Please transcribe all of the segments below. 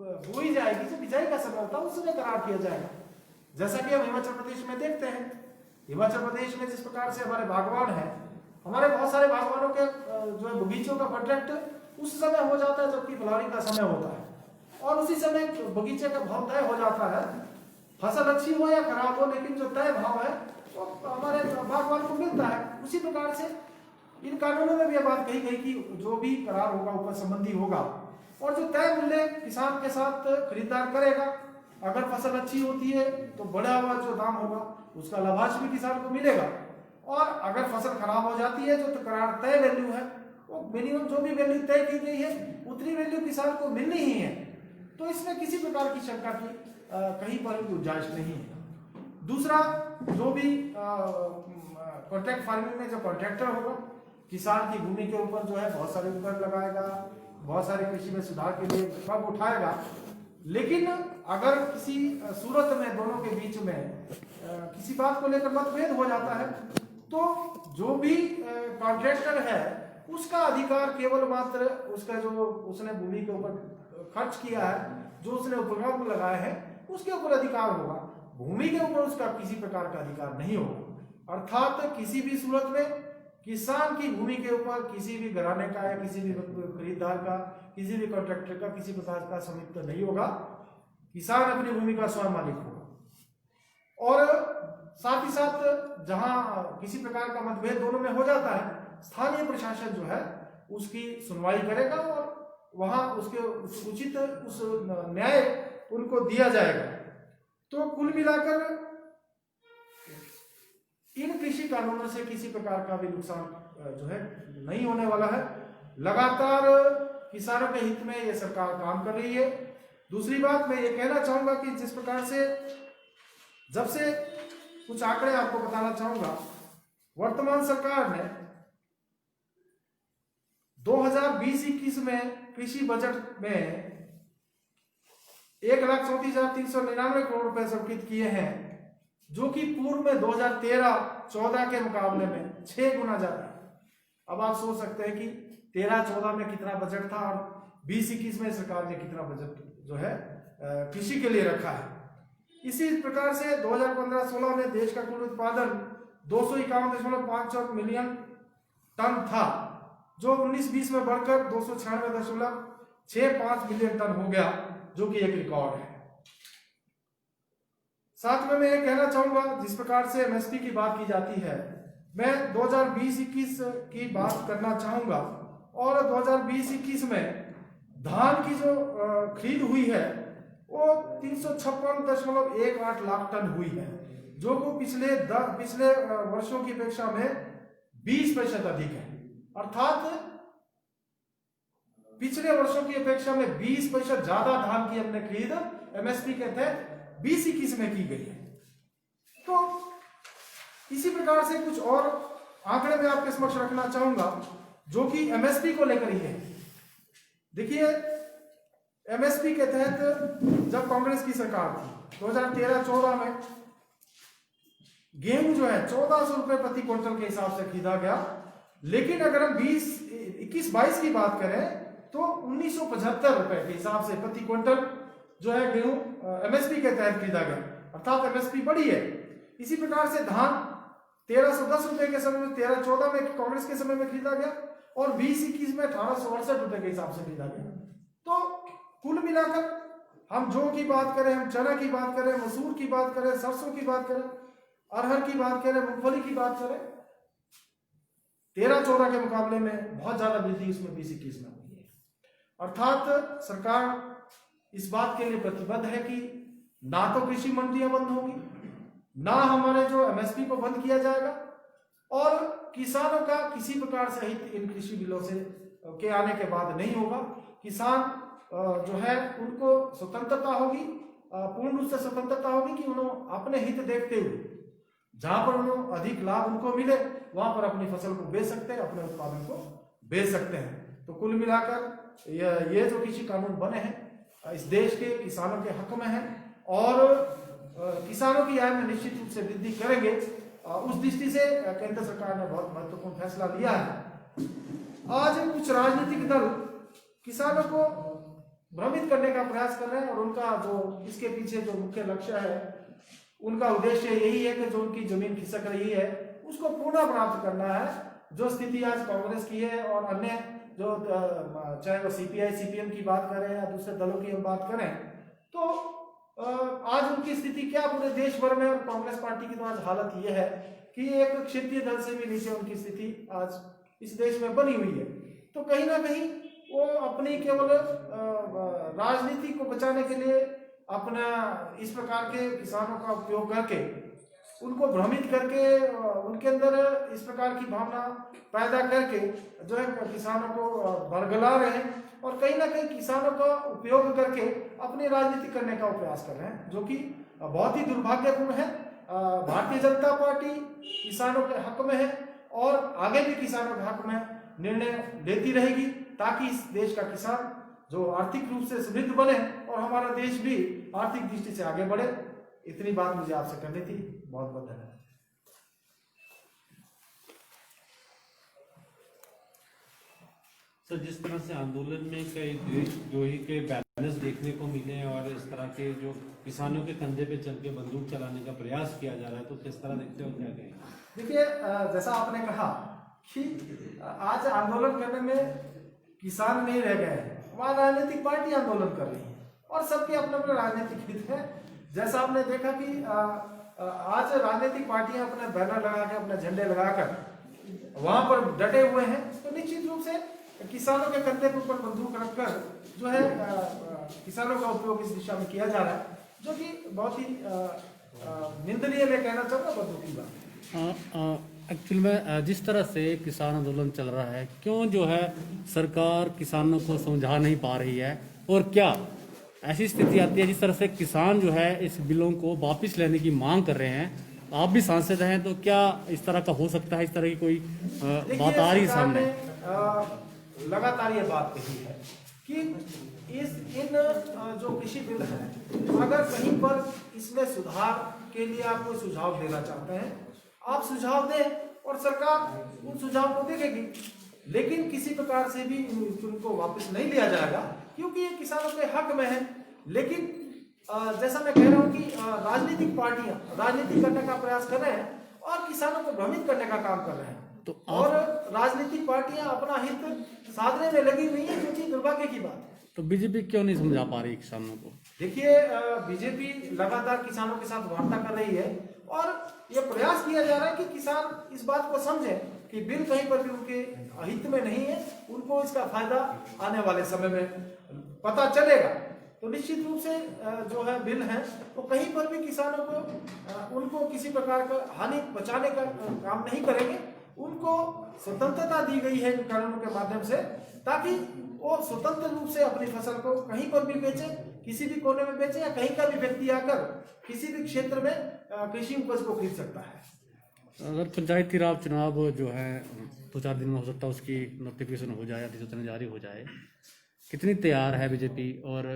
बोई जाएगी, जो बिजाई का समय होता है उस समय करार किया जाएगा। जैसा कि हम हिमाचल प्रदेश में देखते हैं, हिमाचल प्रदेश में जिस प्रकार से हमारे बागवान है, हमारे बहुत सारे बागवानों के जो है बगीचों का कॉन्ट्रैक्ट उस समय हो जाता है जबकि फ्लावरिंग का समय होता है, और उसी समय बगीचे का भाव तय हो जाता है, फसल अच्छी हो या खराब हो, लेकिन जो तय भाव है वो हमारे बागवान को मिलता है। उसी प्रकार से इन कानूनों में भी यह बात कही गई कि जो भी करार होगा उपज संबंधी होगा, और जो तय मूल्य किसान के साथ खरीदार करेगा, अगर फसल अच्छी होती है तो बढ़ा हुआ जो दाम होगा उसका लाभांश भी किसान को मिलेगा, और अगर फसल खराब हो जाती है जो तो करार तय वैल्यू है वो मिनिमम जो भी वैल्यू तय की गई है उतनी वैल्यू किसान को मिलनी ही है। तो इसमें किसी प्रकार की शंका की कहीं पर भी गुंजाइश नहीं है। दूसरा, जो भी कॉन्ट्रैक्ट फार्मिंग में जो कॉन्ट्रैक्टर होगा, किसान की भूमि के ऊपर जो है बहुत सारे उपकरण लगाएगा, बहुत सारे कृषि में सुधार के लिए कदम उठाएगा, लेकिन अगर किसी सूरत में दोनों के बीच में किसी बात को लेकर मतभेद हो जाता है तो जो भी कॉन्ट्रैक्टर है उसका अधिकार केवल मात्र उसका जो उसने भूमि के ऊपर खर्च किया है, जो उसने उपकरण लगाए हैं उसके ऊपर अधिकार होगा, भूमि के ऊपर उसका किसी प्रकार का अधिकार नहीं होगा। अर्थात किसी भी सूरत में किसान की भूमि के ऊपर किसी भी घराने का या किसी भी खरीदार का, किसी भी कॉन्ट्रैक्टर का किसी प्रकार का स्वामित्व नहीं होगा, किसान अपनी भूमि का स्वयं मालिक होगा। और साथ ही साथ जहां किसी प्रकार का मतभेद दोनों में हो जाता है, स्थानीय प्रशासन जो है उसकी सुनवाई करेगा और वहां उसके उचित उस न्याय उनको दिया जाएगा। तो कुल मिलाकर इन कृषि कानूनों से किसी प्रकार का भी नुकसान जो है नहीं होने वाला है। लगातार किसानों के हित में ये सरकार काम कर रही है। दूसरी बात, मैं ये कहना चाहूंगा कि जिस प्रकार से जब से कुछ आंकड़े आपको बताना चाहूंगा, वर्तमान सरकार ने 2020-21 में कृषि बजट में 1,34,399 करोड़ रुपए स्वीकृत किए हैं, जो कि पूर्व में 2013-14 के मुकाबले में 6 गुना ज्यादा है। अब आप सोच सकते हैं कि 13-14 में कितना बजट था और 20-21 में सरकार ने कितना बजट जो है कृषि के लिए रखा है। इसी प्रकार से 2015-16 में देश का कुल उत्पादन 251.54 मिलियन टन था, जो 19-20 में बढ़कर 296.65 मिलियन टन हो गया, जो कि एक रिकॉर्ड है। साथ में मैं ये कहना चाहूंगा, जिस प्रकार से एमएसपी की बात की जाती है, मैं 2020-21 की बात करना चाहूंगा। और 2020-21 में धान की जो खरीद हुई है वो 356.18 लाख टन हुई है, जो को पिछले वर्षों की अपेक्षा में 20% अधिक है। अर्थात पिछले वर्षों की अपेक्षा में 20% ज्यादा धान की हमने खरीद एमएसपी के तहत 20-21 में की गई है। तो इसी प्रकार से कुछ और आंकड़े में आपके समक्ष रखना चाहूंगा जो कि एमएसपी को लेकर ही है। देखिए, एमएसपी के तहत जब कांग्रेस की सरकार थी 2013-14 में गेहूं जो है 1400 रुपए प्रति क्विंटल के हिसाब से खरीदा गया, लेकिन अगर हम 21-22 की बात करें तो 1975 रुपए के हिसाब से प्रति क्विंटल जो है गेहूं एमएसपी के तहत खरीदा गया, अर्थात एमएसपी बढ़ी है। इसी प्रकार से धान 1310 रुपए के समय में 13-14 में कांग्रेस के समय में खरीदा गया और 20-21 में 1868 रुपए के हिसाब से खरीदा गया। तो कुल मिलाकर हम जौ की बात करें, हम चना की बात करें, मसूर की बात करें, सरसों की बात करें, अरहर की बात करें, मूंगफली की बात करें, 13-14 के मुकाबले में बहुत ज्यादा वृद्धि उसमें 20-21 में हुई है। अर्थात सरकार इस बात के लिए प्रतिबद्ध है कि ना तो कृषि मंडियां बंद होंगी, ना हमारे जो एमएसपी को बंद किया जाएगा, और किसानों का किसी प्रकार से हित इन कृषि बिलों से के आने के बाद नहीं होगा। किसान जो है उनको स्वतंत्रता होगी, पूर्ण रूप से स्वतंत्रता होगी कि उन्होंने अपने हित देखते हुए जहां पर उन्हें अधिक लाभ उनको मिले वहां पर अपनी फसल को बेच सकते हैं, अपने उत्पादन को बेच सकते हैं। तो कुल मिलाकर ये जो कृषि कानून बने हैं इस देश के किसानों के हक में है और किसानों की आय में निश्चित रूप से वृद्धि करेंगे। उस दृष्टि से केंद्र सरकार ने बहुत महत्वपूर्ण फैसला लिया है। आज कुछ राजनीतिक दल किसानों को भ्रमित करने का प्रयास कर रहे हैं। और उनका जो इसके पीछे जो मुख्य लक्ष्य है, उनका उद्देश्य यही है कि जो उनकी जमीन खिसक रही है उसको पुनः प्राप्त करना है। जो स्थिति आज कांग्रेस की है और अन्य जो चाहे वो सीपीआई सीपीएम की बात करें या दूसरे दलों की हम बात करें, तो आज उनकी स्थिति क्या पूरे देश भर में, और कांग्रेस पार्टी की तो आज हालत यह है कि एक क्षेत्रीय दल से भी नीचे उनकी स्थिति आज इस देश में बनी हुई है। तो कहीं ना कहीं वो अपनी केवल राजनीति को बचाने के लिए अपना इस प्रकार के किसानों का उपयोग करके, उनको भ्रमित करके, उनके अंदर इस प्रकार की भावना पैदा करके जो है किसानों को बरगला रहे हैं और कहीं ना कहीं किसानों का उपयोग करके अपनी राजनीति करने का प्रयास कर रहे हैं, जो कि बहुत ही दुर्भाग्यपूर्ण है। भारतीय जनता पार्टी किसानों के हक में है और आगे भी किसानों के हक में निर्णय लेती रहेगी, ताकि इस देश का किसान जो आर्थिक रूप से समृद्ध बने और हमारा देश भी आर्थिक दृष्टि से आगे बढ़े। इतनी बात मुझे आपसे करनी थी। बहुत बहुत धन्यवाद। तो जिस तरह से आंदोलन में कई देशद्रोही के बैनर्स देखने को मिले और इस तरह के जो किसानों के कंधे पे चल के बंदूक चलाने का प्रयास किया जा रहा है, तो किस तरह देखते हो, क्या कहेंगे? देखिए, जैसा आपने कहा कि आज आंदोलन करने में किसान नहीं रह गए हैं, वहाँ राजनीतिक पार्टी आंदोलन कर रही है और सबके अपने अपने राजनीतिक हित है। जैसा आपने देखा कि आज राजनीतिक पार्टियां अपने बैनर लगा के, अपने झंडे लगाकर वहां पर डटे हुए हैं, तो निश्चित रूप से किसानों के कंधे के ऊपर बंदूक रखकर जो है किसानों का उपयोग इस दिशा में किया जा रहा है, जो कि बहुत ही निंदनीय मैं कहना चाहूँगा, बंदूकी बात। एक्चुअल में जिस तरह से किसान आंदोलन चल रहा है, क्यों जो है सरकार किसानों को समझा नहीं पा रही है, और क्या ऐसी स्थिति आती है जिस तरह से किसान जो है इस बिलों को वापस लेने की मांग कर रहे हैं? आप भी सांसद हैं, तो क्या इस तरह का हो सकता है? इस तरह की कोई बात आ रही है सामने? लगातार ये बात कही है कि इन जो कृषि बिल है, अगर कहीं पर इसमें सुधार के लिए आप कोई सुझाव देना चाहते हैं, आप सुझाव दें और सरकार उन सुझाव को देखेगी, लेकिन किसी प्रकार से भी उनको वापस नहीं लिया जाएगा, क्योंकि ये किसानों के हक में है। लेकिन जैसा मैं कह रहा हूँ कि राजनीतिक पार्टियां राजनीति करने का प्रयास कर रहे हैं और किसानों को भ्रमित करने का काम कर रहे हैं, तो और राजनीतिक पार्टियां अपना हित साधने में लगी हुई है, जो कि दुर्भाग्य की बात है। तो बीजेपी क्यों नहीं समझा पा रही किसानों को? देखिए, बीजेपी लगातार किसानों के साथ वार्ता कर रही है और ये प्रयास किया जा रहा है कि किसान इस बात को समझे कि बिल कहीं पर भी उनके हित में नहीं है, उनको इसका फायदा आने वाले समय में पता चलेगा। तो निश्चित रूप से जो है बिल है, तो कहीं पर भी किसानों को उनको किसी प्रकार का हानि बचाने का काम नहीं करेंगे। उनको स्वतंत्रता दी गई है इन कानूनों के माध्यम से, ताकि वो स्वतंत्र रूप से अपनी फसल को कहीं पर भी बेचे, किसी भी कोने में बेचे, या कहीं का भी व्यक्ति आकर किसी भी क्षेत्र में कृषि उपज को खरीद सकता है। अगर पंचायती राज चुनाव जो है 2-4 दिन में हो सकता है, उसकी नोटिफिकेशन हो जाए, अधिसूचना जारी हो जाए, कितनी तैयार है बीजेपी, और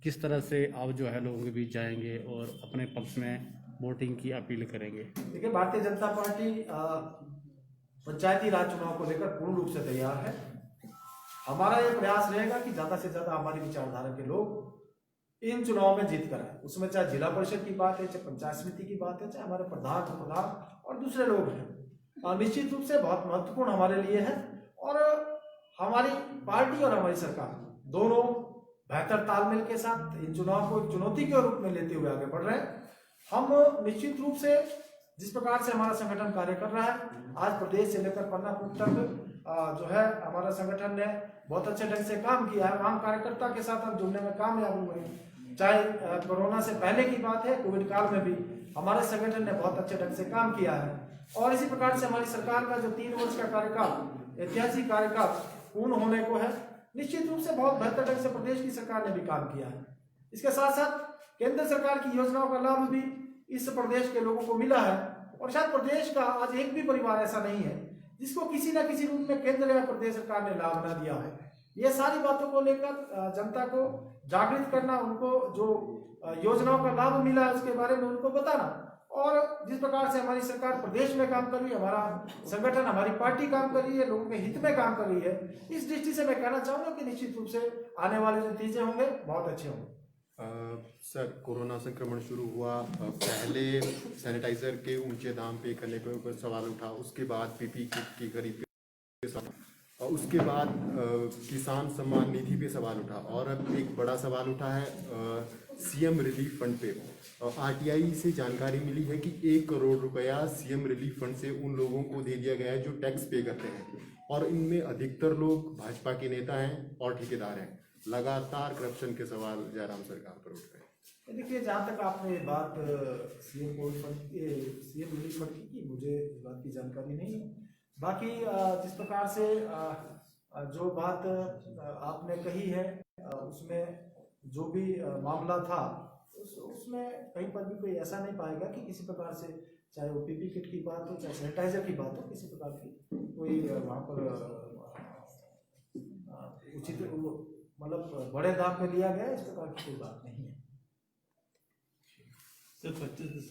किस तरह से आप जो है लोगों के बीच जाएंगे और अपने पक्ष में वोटिंग की अपील करेंगे? देखिए, भारतीय जनता पार्टी पंचायती राज चुनाव को लेकर पूर्ण रूप से तैयार है। हमारा ये प्रयास रहेगा कि ज्यादा से ज्यादा हमारी विचारधारा के लोग इन चुनाव में जीत कर आए, उसमें चाहे जिला परिषद की बात है, चाहे पंचायत समिति की बात है, चाहे हमारे प्रधान उपप्रधान और दूसरे लोग हैं। निश्चित रूप से बहुत महत्वपूर्ण हमारे लिए है और हमारी पार्टी और हमारी सरकार दोनों बेहतर तालमेल के साथ इन चुनाव को एक चुनौती के रूप में लेते हुए आगे बढ़ रहे हैं। हम निश्चित रूप से जिस प्रकार से हमारा संगठन कार्य कर रहा है, आज प्रदेश से लेकर पन्नापुर तक जो है हमारा संगठन ने बहुत अच्छे ढंग से काम किया है। आम कार्यकर्ता के साथ हम जुड़ने में कामयाब हुए हैं। चाहे कोरोना से पहले की बात है, कोविड काल में भी हमारे संगठन ने बहुत अच्छे ढंग से काम किया है। और इसी प्रकार से हमारी सरकार का जो 3 वर्ष का कार्यकाल, ऐतिहासिक कार्यकाल पूर्ण होने को है, निश्चित रूप से बहुत बेहतर ढंग से प्रदेश की सरकार ने भी काम किया है। इसके साथ साथ केंद्र सरकार की योजनाओं का लाभ भी इस प्रदेश के लोगों को मिला है और शायद प्रदेश का आज एक भी परिवार ऐसा नहीं है जिसको किसी न किसी रूप में केंद्र या प्रदेश सरकार ने लाभ न दिया है। ये सारी बातों को लेकर जनता को जागृत करना, उनको जो योजनाओं का लाभ मिला है उसके बारे में उनको बताना और जिस प्रकार से हमारी सरकार प्रदेश में काम कर रही है, हमारा संगठन, हमारी पार्टी काम कर रही है, लोगों के हित में काम कर रही है, इस दृष्टि से मैं कहना चाहूंगा कि निश्चित रूप से आने वाले जो नतीजे होंगे बहुत अच्छे होंगे। सर, कोरोना संक्रमण शुरू हुआ, पहले सैनिटाइजर के ऊंचे दाम पे करने पे ऊपर सवाल उठा, उसके बाद पीपी किट की खरीद पे सवाल, और उसके बाद किसान सम्मान निधि पे सवाल उठा, और अब एक बड़ा सवाल उठा है सीएम रिलीफ फंड पे। आरटीआई से जानकारी मिली है कि 1 करोड़ रुपया सीएम रिलीफ फंड से उन लोगों को दे दिया गया है जो टैक्स पे करते हैं, और इनमें अधिकतर लोग भाजपा के नेता हैं और ठेकेदार हैं। लगातार करप्शन के सवाल जयराम सरकार पर उठ रहे हैं। देखिए, जहाँ तक आपने बात सीएम रिलीफ फंड की, मुझे इस बात की जानकारी नहीं है। बाकी जिस प्रकार से जो बात आपने कही है, उसमें जो भी मामला था, उसमें कहीं पर भी कोई ऐसा नहीं पाएगा कि किसी प्रकार से, चाहे वो पीपी किट की बात हो, चाहे सैनिटाइजर की बात हो, किसी प्रकार की कोई वहाँ पर उचित मतलब बड़े दाम पे लिया गया, इस प्रकार की कोई बात नहीं है। सिर्फ 25